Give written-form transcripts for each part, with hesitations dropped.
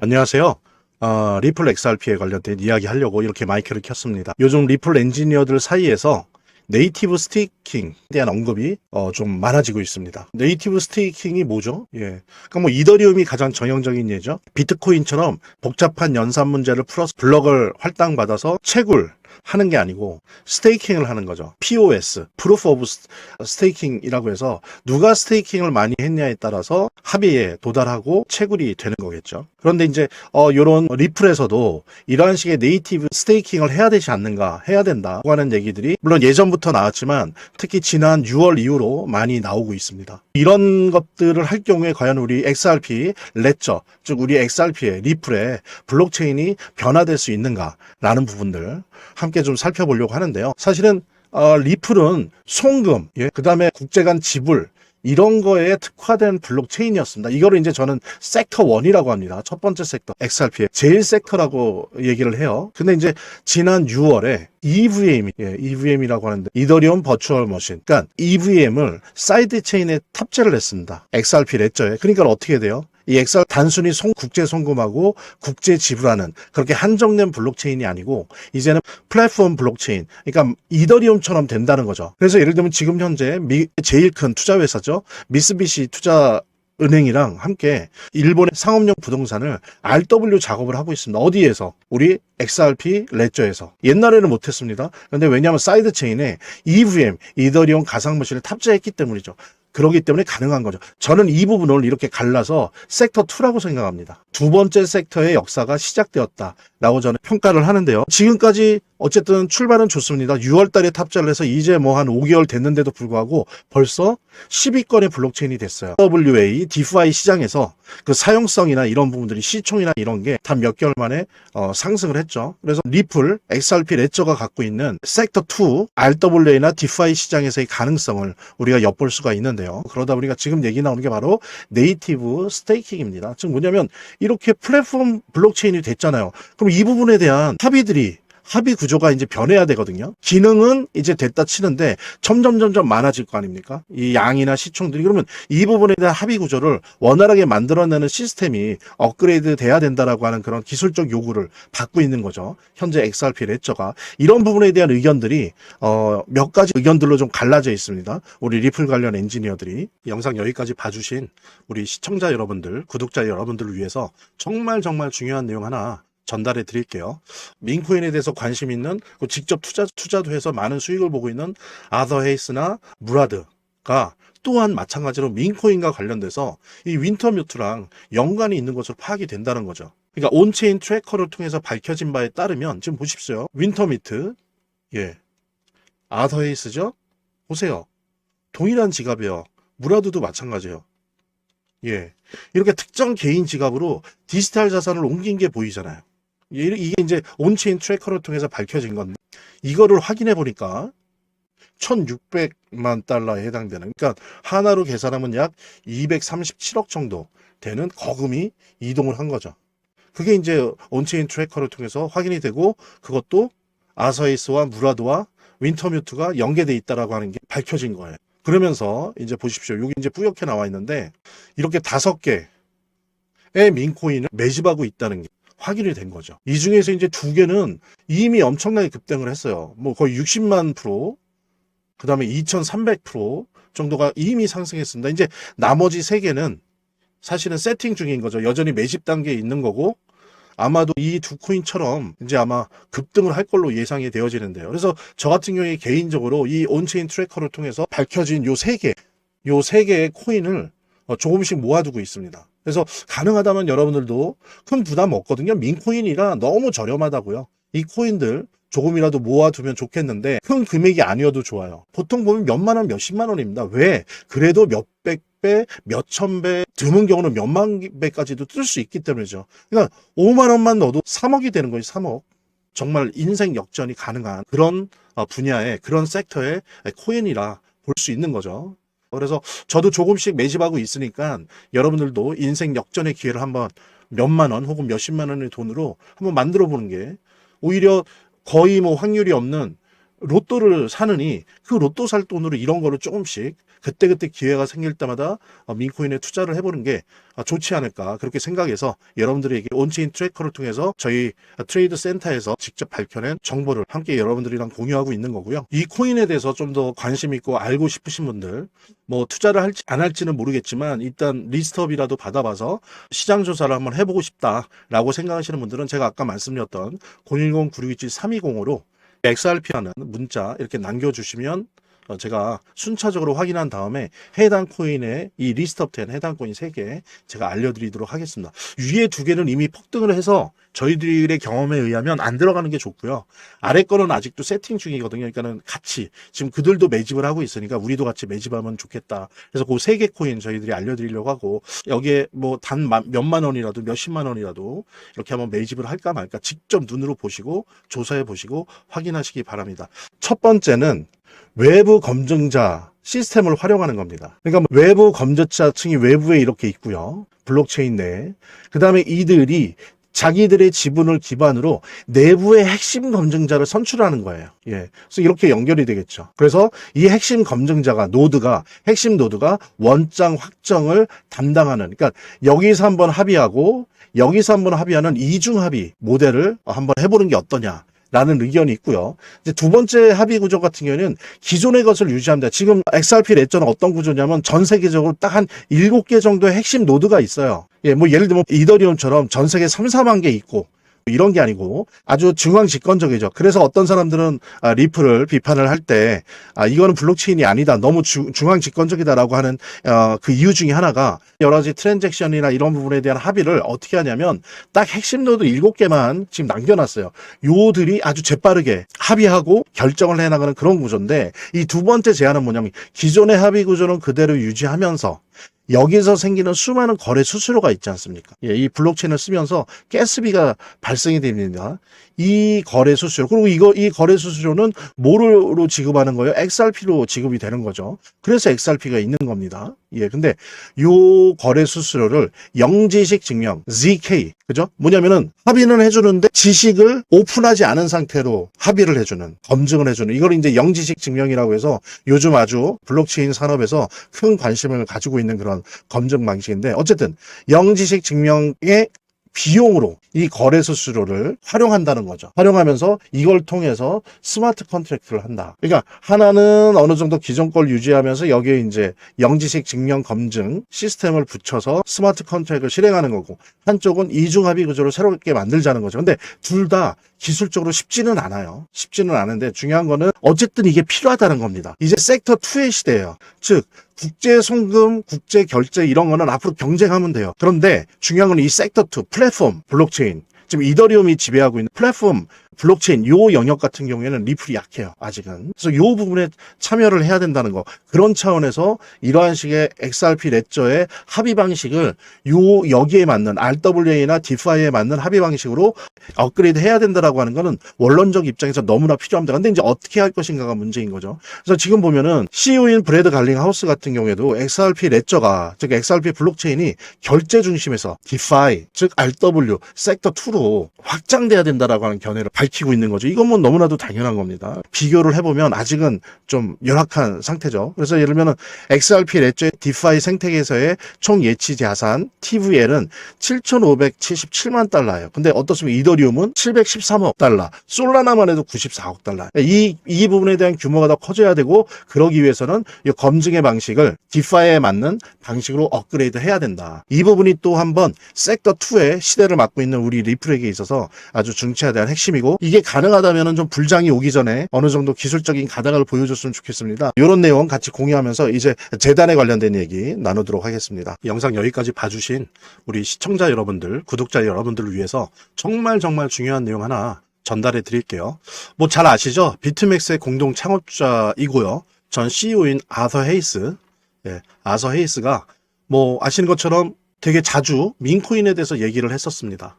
안녕하세요. 리플 XRP에 관련된 이야기 하려고 이렇게 마이크를 켰습니다. 요즘 리플 엔지니어들 사이에서 네이티브 스테이킹에 대한 언급이 좀 많아지고 있습니다. 네이티브 스테이킹이 뭐죠? 예. 그러니까 뭐 이더리움이 가장 전형적인 예죠. 비트코인처럼 복잡한 연산 문제를 풀어서 블럭을 할당받아서 채굴 하는 게 아니고 스테이킹을 하는 거죠. POS, Proof of Stake이라고 해서 누가 스테이킹을 많이 했냐에 따라서 합의에 도달하고 채굴이 되는 거겠죠. 그런데 이제 요런 리플에서도 이러한 식의 네이티브 스테이킹을 해야 되지 않는가, 해야 된다고 하는 얘기들이 물론 예전부터 나왔지만 특히 지난 6월 이후로 많이 나오고 있습니다. 이런 것들을 할 경우에 과연 우리 XRP 레저, 즉 우리 XRP의 리플의 블록체인이 변화될 수 있는가라는 부분들 함께 좀 살펴보려고 하는데요. 사실은 리플은 송금, 그 다음에 국제 간 지불 이런 거에 특화된 블록체인이었습니다. 이거를 이제 저는 섹터 1이라고 합니다. 첫 번째 섹터, XRP의 제일 섹터라고 얘기를 해요. 근데 이제 지난 6월에 EVM이라고 하는데 이더리움 버추얼 머신, 그러니까 EVM을 사이드 체인에 탑재를 했습니다. XRP 레저에. 그러니까 어떻게 돼요? 이 XR 단순히 국제 송금하고 국제 지불하는 그렇게 한정된 블록체인이 아니고 이제는 플랫폼 블록체인, 그러니까 이더리움처럼 된다는 거죠. 그래서 예를 들면 지금 현재 제일 큰 투자 회사죠. 미쓰비시 투자 은행이랑 함께 일본의 상업용 부동산을 RW 작업을 하고 있습니다. 어디에서? 우리 XRP 레저에서. 옛날에는 못했습니다. 그런데 왜냐하면 사이드 체인에 EVM, 이더리움 가상머신을 탑재했기 때문이죠. 그러기 때문에 가능한 거죠. 저는 이 부분을 이렇게 갈라서 섹터 2라고 생각합니다. 두 번째 섹터의 역사가 시작되었다라고 저는 평가를 하는데요. 지금까지 어쨌든 출발은 좋습니다. 6월 달에 탑재를 해서 이제 뭐 한 5개월 됐는데도 불구하고 벌써 10위권의 블록체인이 됐어요. WA, 디파이 시장에서 그 사용성이나 이런 부분들이 시총이나 이런 게 단 몇 개월 만에 상승을 했죠. 그래서 리플, XRP 레저가 갖고 있는 섹터 2, RWA나 디파이 시장에서의 가능성을 우리가 엿볼 수가 있는데요. 그러다 보니까 지금 얘기 나오는 게 바로 네이티브 스테이킹입니다. 즉 뭐냐면 이렇게 플랫폼 블록체인이 됐잖아요. 그럼 이 부분에 대한 합의 구조가 이제 변해야 되거든요. 기능은 이제 됐다 치는데 점점 많아질 거 아닙니까? 이 양이나 시총들이. 그러면 이 부분에 대한 합의 구조를 원활하게 만들어내는 시스템이 업그레이드 돼야 된다라고 하는 그런 기술적 요구를 받고 있는 거죠. 현재 XRP 레저가. 이런 부분에 대한 의견들이 몇 가지 의견들로 좀 갈라져 있습니다. 우리 리플 관련 엔지니어들이. 영상 여기까지 봐주신 우리 시청자 여러분들, 구독자 여러분들을 위해서 정말 중요한 내용 하나 전달해 드릴게요. 민코인에 대해서 관심 있는, 직접 투자도 해서 많은 수익을 보고 있는 아더헤이스나 무라드가 또한 마찬가지로 민코인과 관련돼서 이 윈터뮤트랑 연관이 있는 것으로 파악이 된다는 거죠. 그러니까 온체인 트래커를 통해서 밝혀진 바에 따르면 지금 보십시오. 윈터뮤트, 아더헤이스죠? 보세요. 동일한 지갑이에요. 무라드도 마찬가지예요. 이렇게 특정 개인 지갑으로 디지털 자산을 옮긴 게 보이잖아요. 이게 이제 온체인 트래커를 통해서 밝혀진 건데, 이거를 확인해 보니까 1600만 달러에 해당되는, 그러니까 하나로 계산하면 약 237억 정도 되는 거금이 이동을 한 거죠. 그게 이제 온체인 트래커를 통해서 확인이 되고, 그것도 아서이스와 무라드와 윈터뮤트가 연계돼 있다라고 하는 게 밝혀진 거예요. 그러면서 이제 보십시오. 여기 이제 뿌옇게 나와 있는데 이렇게 5개의 민코인을 매집하고 있다는 게 확인이 된 거죠. 이 중에서 이제 2개는 이미 엄청나게 급등을 했어요. 뭐 거의 60만 프로, 그 다음에 2300% 정도가 이미 상승했습니다. 이제 나머지 3개는 사실은 세팅 중인 거죠. 여전히 매집 단계에 있는 거고, 아마도 이 두 코인처럼 이제 아마 급등을 할 걸로 예상이 되어지는데요. 그래서 저 같은 경우에 개인적으로 이 온체인 트래커를 통해서 밝혀진 요 3개의 코인을 조금씩 모아두고 있습니다. 그래서 가능하다면 여러분들도 큰 부담 없거든요. 민코인이라 너무 저렴하다고요. 이 코인들 조금이라도 모아두면 좋겠는데 큰 금액이 아니어도 좋아요. 보통 보면 몇만 원, 몇십만 원입니다. 왜? 그래도 몇백 배, 몇천 배, 드문 경우는 몇만 배까지도 뜰 수 있기 때문이죠. 그러니까 5만 원만 넣어도 3억이 되는 거예요. 3억. 정말 인생 역전이 가능한 그런 분야의, 그런 섹터의 코인이라 볼 수 있는 거죠. 그래서 저도 조금씩 매집하고 있으니까 여러분들도 인생 역전의 기회를 한번 몇만 원 혹은 몇십만 원의 돈으로 한번 만들어 보는 게 오히려 거의 뭐 확률이 없는 로또를 사느니 그 로또 살 돈으로 이런 거를 조금씩 그때그때 기회가 생길 때마다 민코인에 투자를 해보는 게 좋지 않을까 그렇게 생각해서 여러분들에게 온체인 트래커를 통해서 저희 트레이드 센터에서 직접 밝혀낸 정보를 함께 여러분들이랑 공유하고 있는 거고요. 이 코인에 대해서 좀 더 관심 있고 알고 싶으신 분들 뭐 투자를 할지 안 할지는 모르겠지만 일단 리스트업이라도 받아봐서 시장 조사를 한번 해보고 싶다라고 생각하시는 분들은 제가 아까 말씀드렸던 010-9627-320으로 XRP라는 문자 이렇게 남겨주시면 제가 순차적으로 확인한 다음에 해당 코인의 이 리스트업된 해당 코인 3개 제가 알려드리도록 하겠습니다. 위에 2개는 이미 폭등을 해서 저희들의 경험에 의하면 안 들어가는 게 좋고요. 아래 거는 아직도 세팅 중이거든요. 그러니까는 같이 지금 그들도 매집을 하고 있으니까 우리도 같이 매집하면 좋겠다. 그래서 그 3개 코인 저희들이 알려드리려고 하고 여기에 뭐 단 몇만 원이라도 몇십만 원이라도 이렇게 한번 매집을 할까 말까 직접 눈으로 보시고 조사해 보시고 확인하시기 바랍니다. 첫 번째는 외부 검증자 시스템을 활용하는 겁니다. 그러니까 외부 검증자층이 외부에 이렇게 있고요. 블록체인 내에. 그 다음에 이들이 자기들의 지분을 기반으로 내부의 핵심 검증자를 선출하는 거예요. 예. 그래서 이렇게 연결이 되겠죠. 그래서 이 핵심 검증자가 핵심 노드가 원장 확정을 담당하는, 그러니까 여기서 한번 합의하고 여기서 한번 합의하는 이중 합의 모델을 한번 해보는 게 어떠냐. 라는 의견이 있고요. 이제 두 번째 합의 구조 같은 경우에는 기존의 것을 유지합니다. 지금 XRP 레저는 어떤 구조냐면 전 세계적으로 딱 한 7개 정도의 핵심 노드가 있어요. 예, 뭐 예를 들면 이더리움처럼 전 세계 3, 4만 개 있고 이런 게 아니고 아주 중앙 집권적이죠. 그래서 어떤 사람들은 리플을 비판을 할 때 이거는 블록체인이 아니다. 너무 중앙 집권적이다라고 하는 그 이유 중에 하나가 여러 가지 트랜잭션이나 이런 부분에 대한 합의를 어떻게 하냐면 딱 핵심 노드 7개만 지금 남겨놨어요. 요들이 아주 재빠르게 합의하고 결정을 해나가는 그런 구조인데 이 두 번째 제안은 뭐냐면 기존의 합의 구조는 그대로 유지하면서 여기서 생기는 수많은 거래 수수료가 있지 않습니까? 예, 이 블록체인을 쓰면서 가스비가 발생이 됩니다. 이 거래 수수료, 그리고 이 거래 수수료는 뭐로 지급하는 거예요? XRP로 지급이 되는 거죠. 그래서 XRP가 있는 겁니다. 예, 근데 요 거래 수수료를 영지식 증명, ZK, 그죠? 뭐냐면은 합의는 해주는데 지식을 오픈하지 않은 상태로 합의를 해주는, 검증을 해주는, 이걸 이제 영지식 증명이라고 해서 요즘 아주 블록체인 산업에서 큰 관심을 가지고 있는 그런 검증 방식인데, 어쨌든 영지식 증명의 비용으로 이 거래 수수료를 활용한다는 거죠. 활용하면서 이걸 통해서 스마트 컨트랙트를 한다. 그러니까 하나는 어느 정도 기존 걸 유지하면서 여기에 이제 영지식 증명 검증 시스템을 붙여서 스마트 컨트랙트를 실행하는 거고, 한쪽은 이중합의 구조를 새롭게 만들자는 거죠. 근데 둘 다 기술적으로 쉽지는 않아요. 쉽지는 않은데 중요한 거는 어쨌든 이게 필요하다는 겁니다. 이제 섹터 2의 시대예요. 즉 국제 송금, 국제 결제 이런 거는 앞으로 경쟁하면 돼요. 그런데 중요한 건 이 섹터 2, 플랫폼, 블록체인. 지금 이더리움이 지배하고 있는 플랫폼, 블록체인 요 영역 같은 경우에는 리플이 약해요. 아직은. 그래서 요 부분에 참여를 해야 된다는 거. 그런 차원에서 이러한 식의 XRP 레저의 합의 방식을 여기에 맞는 RWA나 DeFi에 맞는 합의 방식으로 업그레이드 해야 된다라고 하는 거는 원론적 입장에서 너무나 필요합니다. 근데 이제 어떻게 할 것인가가 문제인 거죠. 그래서 지금 보면은 CEO인 브래드 갈링하우스 같은 경우에도 XRP 레저가, 즉 XRP 블록체인이 결제 중심에서 DeFi, 즉 RW, 섹터 2로 확장돼야 된다라고 하는 견해를 밝히고 있는 거죠. 이건 뭐 너무나도 당연한 겁니다. 비교를 해보면 아직은 좀 열악한 상태죠. 그래서 예를 들면 XRP 레저의 디파이 생태계에서의 총 예치 자산 TVL은 7,577만 달러예요. 근데 어떻습니까? 이더리움은 713억 달러, 솔라나만 해도 94억 달러. 이 부분에 대한 규모가 더 커져야 되고, 그러기 위해서는 이 검증의 방식을 디파이에 맞는 방식으로 업그레이드 해야 된다. 이 부분이 또 한번 섹터 2의 시대를 맡고 있는 우리 리플에게 있어서 아주 중차에 대한 핵심이고, 이게 가능하다면 좀 불장이 오기 전에 어느 정도 기술적인 가닥을 보여줬으면 좋겠습니다. 이런 내용 같이 공유하면서 이제 재단에 관련된 얘기 나누도록 하겠습니다. 영상 여기까지 봐주신 우리 시청자 여러분들, 구독자 여러분들을 위해서 정말 중요한 내용 하나 전달해 드릴게요. 뭐 잘 아시죠? 비트맥스의 공동 창업자이고요. 전 CEO인 아서 헤이스. 예, 아서 헤이스가 뭐 아시는 것처럼 되게 자주 민코인에 대해서 얘기를 했었습니다.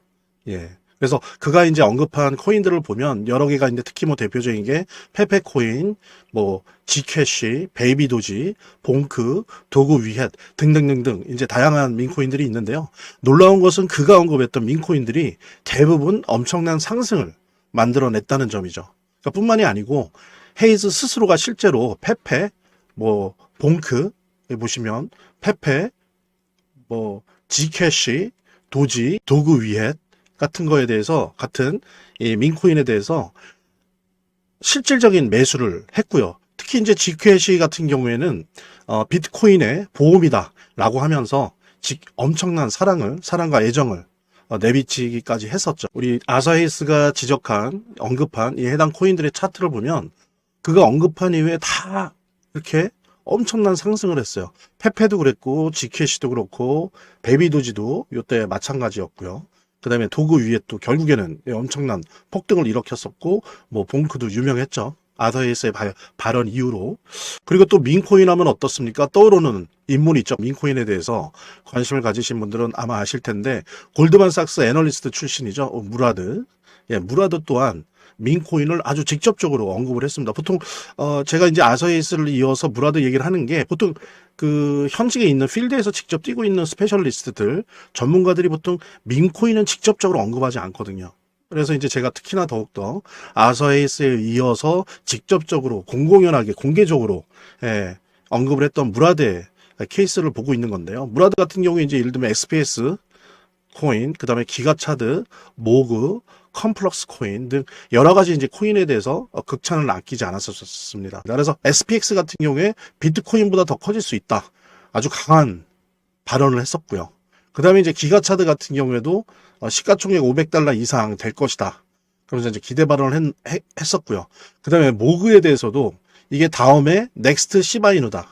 예. 그래서 그가 이제 언급한 코인들을 보면 여러 개가 있는데, 특히 뭐 대표적인 게 페페코인, 뭐 지캐시, 베이비도지, 봉크, 도구 위헷 등등등등 이제 다양한 민코인들이 있는데요. 놀라운 것은 그가 언급했던 민코인들이 대부분 엄청난 상승을 만들어냈다는 점이죠. 그러니까 뿐만이 아니고 헤이즈 스스로가 실제로 페페, 뭐 봉크 보시면 페페, 뭐 지캐시, 도지, 도구 위햇 같은 거에 대해서 같은 이 민코인에 대해서 실질적인 매수를 했고요. 특히 이제 지캐시 같은 경우에는 비트코인의 보험이다라고 하면서 엄청난 사랑과 애정을 내비치기까지 했었죠. 우리 아사히스가 언급한 이 해당 코인들의 차트를 보면 그가 언급한 이후에 다 이렇게 엄청난 상승을 했어요. 페페도 그랬고 지캐시도 그렇고 베비도지도 이때 마찬가지였고요. 그 다음에 도구 위에 또 결국에는 엄청난 폭등을 일으켰었고 뭐 봉크도 유명했죠. 아사히스의 발언 이후로. 그리고 또 민코인 하면 어떻습니까? 떠오르는 인물이 있죠. 민코인에 대해서 관심을 가지신 분들은 아마 아실 텐데 골드만삭스 애널리스트 출신이죠. 무라드. 예, 무라드 또한 민코인을 아주 직접적으로 언급을 했습니다. 보통 제가 이제 아사히스를 이어서 무라드 얘기를 하는 게 보통 그 현직에 있는 필드에서 직접 뛰고 있는 스페셜리스트들, 전문가들이 보통 민코인은 직접적으로 언급하지 않거든요. 그래서 이제 제가 특히나 더욱더 아사히스에 이어서 직접적으로 공공연하게 공개적으로 언급을 했던 무라드의 케이스를 보고 있는 건데요. 무라드 같은 경우에 이제 예를 들면 XPS 코인, 그 다음에 기가차드, 모그, 컴플럭스 코인 등 여러 가지 이제 코인에 대해서 극찬을 아끼지 않았었습니다. 그래서 SPX 같은 경우에 비트코인보다 더 커질 수 있다. 아주 강한 발언을 했었고요. 그 다음에 이제 기가차드 같은 경우에도 시가총액 $500 이상 될 것이다. 그러면서 이제 기대 발언을 했었고요. 그 다음에 모그에 대해서도 이게 다음에 넥스트 시바이누다.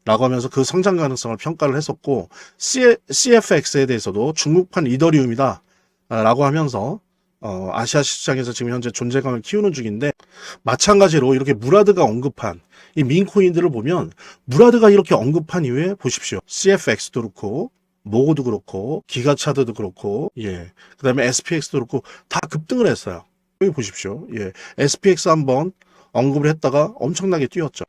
라고 하면서 그 성장 가능성을 평가를 했었고, CFX에 대해서도 중국판 이더리움이다. 라고 하면서, 아시아 시장에서 지금 현재 존재감을 키우는 중인데, 마찬가지로 이렇게 무라드가 언급한 이 민코인들을 보면, 무라드가 이렇게 언급한 이후에 보십시오. CFX도 그렇고, 모고도 그렇고, 기가차드도 그렇고, 예. 그 다음에 SPX도 그렇고, 다 급등을 했어요. 여기 보십시오. 예. SPX 한번 언급을 했다가 엄청나게 뛰었죠.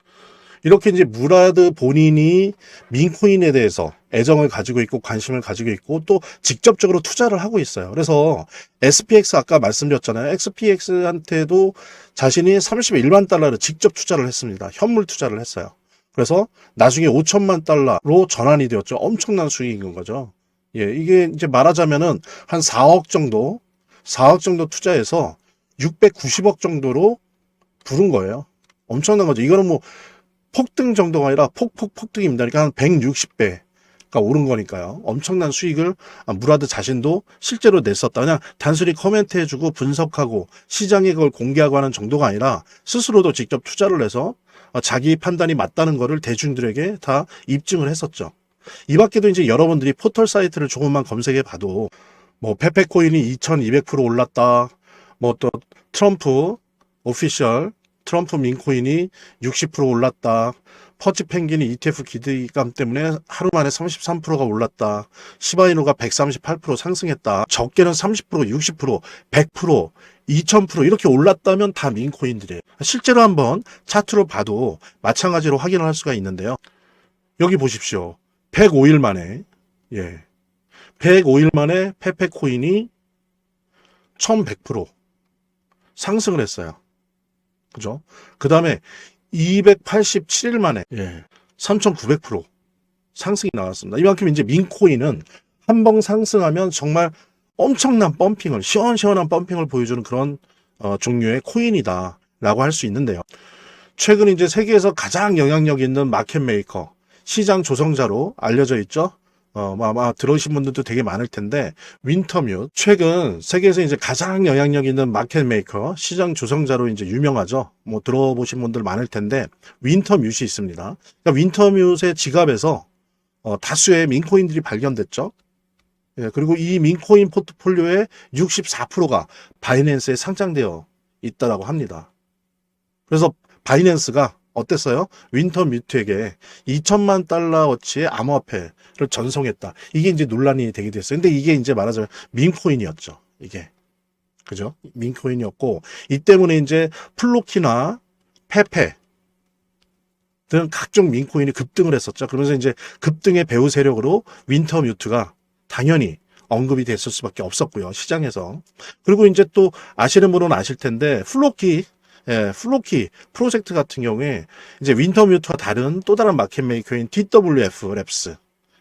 이렇게 이제 무라드 본인이 민코인에 대해서 애정을 가지고 있고 관심을 가지고 있고 또 직접적으로 투자를 하고 있어요. 그래서 SPX 아까 말씀드렸잖아요. XPX한테도 자신이 $31만 달러를 직접 투자를 했습니다. 현물 투자를 했어요. 그래서 나중에 $5천만 전환이 되었죠. 엄청난 수익인 거죠. 예, 이게 이제 말하자면은 한 4억 정도 투자해서 690억 정도로 부른 거예요. 엄청난 거죠. 이거는 뭐 폭등 정도가 아니라 폭등입니다. 그러니까 한 160배가 오른 거니까요. 엄청난 수익을 무라드 자신도 실제로 냈었다. 그냥 단순히 코멘트해주고 분석하고 시장에 그걸 공개하고 하는 정도가 아니라 스스로도 직접 투자를 해서 자기 판단이 맞다는 거를 대중들에게 다 입증을 했었죠. 이 밖에도 이제 여러분들이 포털 사이트를 조금만 검색해 봐도 뭐 페페코인이 2200% 올랐다. 뭐 또 트럼프 오피셜 트럼프 민코인이 60% 올랐다. 퍼치 펭귄이 ETF 기대감 때문에 하루 만에 33%가 올랐다. 시바이누가 138% 상승했다. 적게는 30%, 60%, 100%, 2000% 이렇게 올랐다면 다 민코인들이에요. 실제로 한번 차트로 봐도 마찬가지로 확인을 할 수가 있는데요. 여기 보십시오. 105일 만에 105일 만에 페페코인이 1100% 상승을 했어요. 그죠? 그 다음에 287일 만에 3900% 상승이 나왔습니다. 이만큼 이제 민코인은 한 번 상승하면 정말 엄청난 펌핑을, 시원시원한 펌핑을 보여주는 그런 종류의 코인이다 라고 할 수 있는데요. 최근 이제 세계에서 가장 영향력 있는 마켓 메이커, 시장 조성자로 알려져 있죠. 아마 들어오신 분들도 되게 많을 텐데, 윈터뮤트. 최근 세계에서 이제 가장 영향력 있는 마켓 메이커, 시장 조성자로 이제 유명하죠. 뭐 들어보신 분들 많을 텐데, 윈터뮤트이 있습니다. 그러니까 윈터뮤트의 지갑에서 다수의 민코인들이 발견됐죠. 예, 그리고 이 민코인 포트폴리오의 64%가 바이낸스에 상장되어 있다라고 합니다. 그래서 바이낸스가 어땠어요? 윈터뮤트에게 2천만 달러어치의 암호화폐를 전송했다. 이게 이제 논란이 되게 됐어요. 근데 이게 이제 말하자면 민코인이었죠. 이게. 그죠? 민코인이었고, 이 때문에 이제 플로키나 페페 등 각종 민코인이 급등을 했었죠. 그러면서 이제 급등의 배후 세력으로 윈터뮤트가 당연히 언급이 됐을 수밖에 없었고요. 시장에서. 그리고 이제 또 아시는 분은 아실 텐데, 플로키 예, 플로키 프로젝트 같은 경우에 이제 윈터뮤트와 다른 또 다른 마켓 메이커인 TWF 랩스.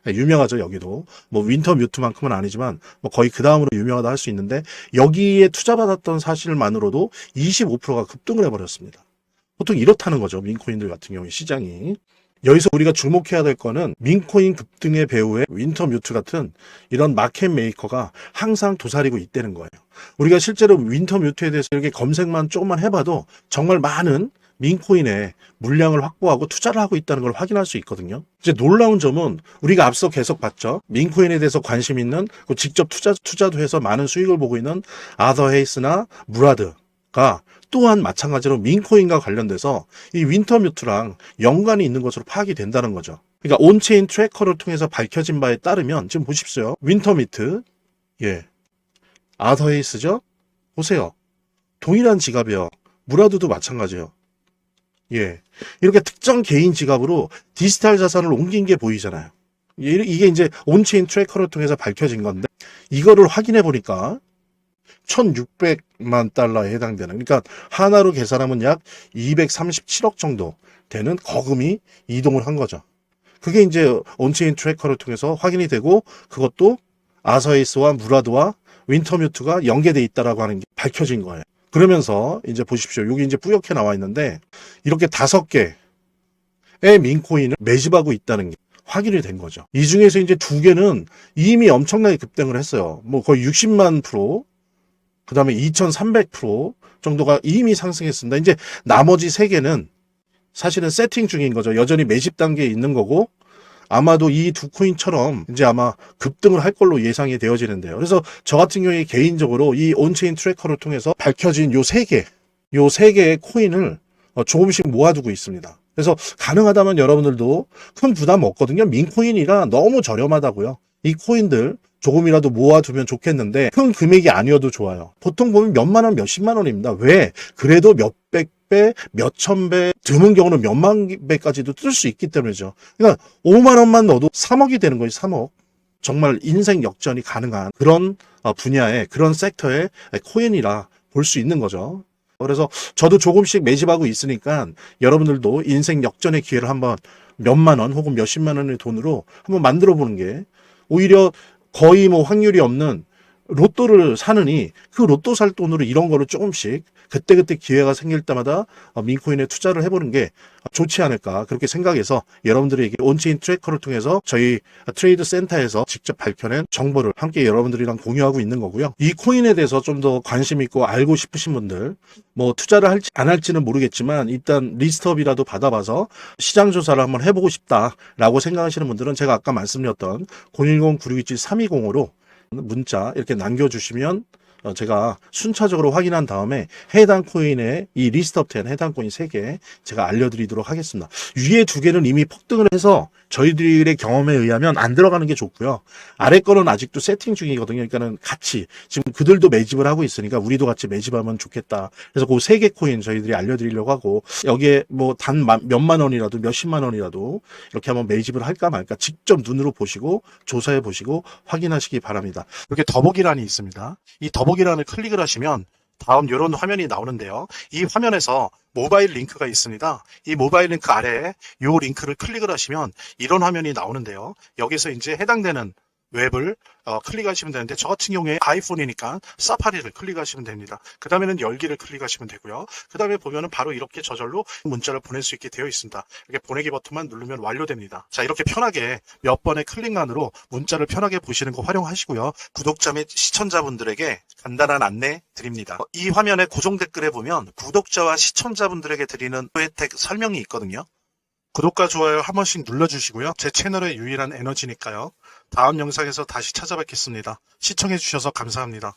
예, 유명하죠, 여기도. 뭐 윈터뮤트만큼은 아니지만 뭐 거의 그 다음으로 유명하다 할 수 있는데 여기에 투자받았던 사실만으로도 25%가 급등을 해버렸습니다. 보통 이렇다는 거죠, 민코인들 같은 경우에 시장이. 여기서 우리가 주목해야 될 거는 민코인 급등의 배후에 윈터뮤트 같은 이런 마켓 메이커가 항상 도사리고 있다는 거예요. 우리가 실제로 윈터뮤트에 대해서 이렇게 검색만 조금만 해봐도 정말 많은 민코인의 물량을 확보하고 투자를 하고 있다는 걸 확인할 수 있거든요. 이제 놀라운 점은 우리가 앞서 계속 봤죠. 민코인에 대해서 관심 있는, 직접 투자도 해서 많은 수익을 보고 있는 아더 헤이스나 무라드가 또한 마찬가지로 민코인과 관련돼서 이 윈터뮤트랑 연관이 있는 것으로 파악이 된다는 거죠. 그러니까 온체인 트래커를 통해서 밝혀진 바에 따르면 지금 보십시오. 윈터뮤트, 예, 아더헤이스죠? 보세요. 동일한 지갑이요. 무라드도 마찬가지예요. 예, 이렇게 특정 개인 지갑으로 디지털 자산을 옮긴 게 보이잖아요. 이게 이제 온체인 트래커를 통해서 밝혀진 건데 이거를 확인해 보니까 1,600만 달러에 해당되는, 그러니까 하나로 계산하면 약 237억 정도 되는 거금이 이동을 한 거죠. 그게 이제 온체인 트래커를 통해서 확인이 되고 그것도 아서에이스와 무라드와 윈터뮤트가 연계돼 있다라고 하는 게 밝혀진 거예요. 그러면서 이제 보십시오. 여기 이제 뿌옇게 나와 있는데 이렇게 5개의 민코인을 매집하고 있다는 게 확인이 된 거죠. 이 중에서 이제 2개는 이미 엄청나게 급등을 했어요. 뭐 거의 60만 프로, 그 다음에 2300% 정도가 이미 상승했습니다. 이제 나머지 3개는 사실은 세팅 중인 거죠. 여전히 매집 단계에 있는 거고 아마도 이 두 코인처럼 이제 아마 급등을 할 걸로 예상이 되어지는데요. 그래서 저 같은 경우에 개인적으로 이 온체인 트래커를 통해서 밝혀진 요 3개의 코인을 조금씩 모아두고 있습니다. 그래서 가능하다면 여러분들도 큰 부담 없거든요. 민코인이라 너무 저렴하다고요. 이 코인들 조금이라도 모아두면 좋겠는데 큰 금액이 아니어도 좋아요. 보통 보면 몇만 원, 몇십만 원입니다. 왜? 그래도 몇백 배, 몇천 배, 드문 경우는 몇만 배까지도 뜰 수 있기 때문이죠. 그러니까 5만 원만 넣어도 3억이 되는 거예요. 3억. 정말 인생 역전이 가능한 그런 분야의, 그런 섹터의 코인이라 볼 수 있는 거죠. 그래서 저도 조금씩 매집하고 있으니까 여러분들도 인생 역전의 기회를 한번 몇만 원 혹은 몇십만 원의 돈으로 한번 만들어 보는 게 오히려 거의 뭐 확률이 없는 로또를 사느니 그 로또 살 돈으로 이런 거를 조금씩 그때그때 기회가 생길 때마다 민코인에 투자를 해보는 게 좋지 않을까 그렇게 생각해서 여러분들에게 온체인 트래커를 통해서 저희 트레이드 센터에서 직접 밝혀낸 정보를 함께 여러분들이랑 공유하고 있는 거고요. 이 코인에 대해서 좀 더 관심 있고 알고 싶으신 분들 뭐 투자를 할지 안 할지는 모르겠지만 일단 리스트업이라도 받아봐서 시장 조사를 한번 해보고 싶다라고 생각하시는 분들은 제가 아까 말씀드렸던 010-9627-3205로 문자 이렇게 남겨주시면 제가 순차적으로 확인한 다음에 해당 코인의 이 리스트업 된 해당 코인 3개 제가 알려드리도록 하겠습니다. 위에 2개는 이미 폭등을 해서 저희들의 경험에 의하면 안 들어가는 게 좋고요. 아래 거는 아직도 세팅 중이거든요. 그러니까는 같이 지금 그들도 매집을 하고 있으니까 우리도 같이 매집하면 좋겠다. 그래서 그 3개 코인 저희들이 알려드리려고 하고 여기에 뭐 단 몇만 원이라도 몇십만 원이라도 이렇게 한번 매집을 할까 말까 직접 눈으로 보시고 조사해 보시고 확인하시기 바랍니다. 이렇게 더보기란이 있습니다. 이 더보기란을 클릭을 하시면 다음 이런 화면이 나오는데요. 이 화면에서 모바일 링크가 있습니다. 이 모바일 링크 아래에 이 링크를 클릭을 하시면 이런 화면이 나오는데요. 여기서 이제 해당되는 웹을 클릭하시면 되는데 저 같은 경우에 아이폰이니까 사파리를 클릭하시면 됩니다. 그 다음에는 열기를 클릭하시면 되고요. 그 다음에 보면은 바로 이렇게 저절로 문자를 보낼 수 있게 되어 있습니다. 이렇게 보내기 버튼만 누르면 완료됩니다. 자, 이렇게 편하게 몇 번의 클릭만으로 문자를 편하게 보시는 거 활용하시고요. 구독자 및 시청자분들에게 간단한 안내 드립니다. 이 화면의 고정 댓글에 보면 구독자와 시청자분들에게 드리는 혜택 설명이 있거든요. 구독과 좋아요 한 번씩 눌러주시고요. 제 채널의 유일한 에너지니까요. 다음 영상에서 다시 찾아뵙겠습니다. 시청해주셔서 감사합니다.